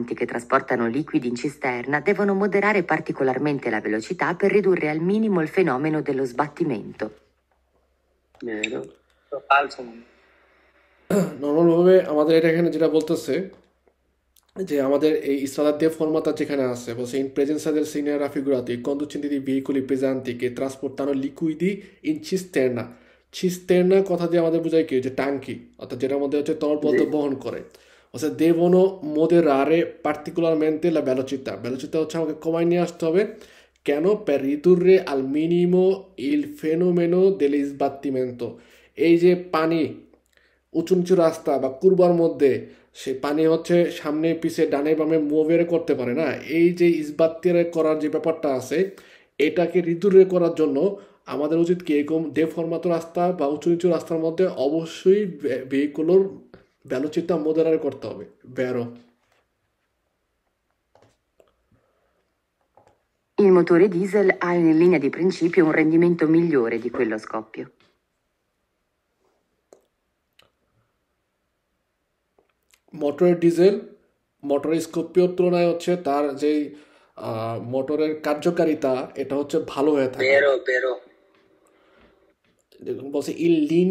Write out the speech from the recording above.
che trasportano liquidi in cisterna devono moderare particolarmente la velocità per ridurre al minimo il fenomeno dello sbattimento. Vero. falso. নর্মালভাবে আমাদের এটা এখানে যেটা বলতেছে যে আমাদের এই strada deformata যেখানে আছে বলছে in presenza del segnale raffigurato i conducenti di veicoli pesanti che trasportano liquidi in cisterna cisterna কথা দিয়ে আমাদের বোঝায় কি যে ট্যাঙ্কি অর্থাৎ যেটার মধ্যে হচ্ছে তরল পদার্থ বহন করে অর্থাৎ devono moderare particolarmente la velocità velocità হচ্ছে আমাকে কমায় নিয়ে আসতে হবে কেন per ridurre al minimo il fenomeno dell'isbattimento এই যে পানি উঁচু নিচু রাস্তা বা কুরবার মধ্যে সে পানি হচ্ছে সামনে পিছে ডানে বামে মুভের করতে পারে না এই যে ইসবাত্তিরে করার যে ব্যাপারটা আছে এটাকে রিদুরে করার জন্য আমাদের উচিত কি এরকম ডেফরমাত রাস্তা বা উঁচু নিচু রাস্তার মধ্যে অবশ্যই ভেহিকুলোর ভেলোচিটা মোদারার করতে হবে ভেরো Il motore diesel ha in linea di principio un rendimento migliore di quello a scoppio. মোটরের ডিজেল মোটরের স্কোপিওর তুলনায় হচ্ছে তার যেই মোটরের কার্যকারিতা এটা হচ্ছে ভালো হয়ে থাকে Vero, vero. বলছে ইন লিন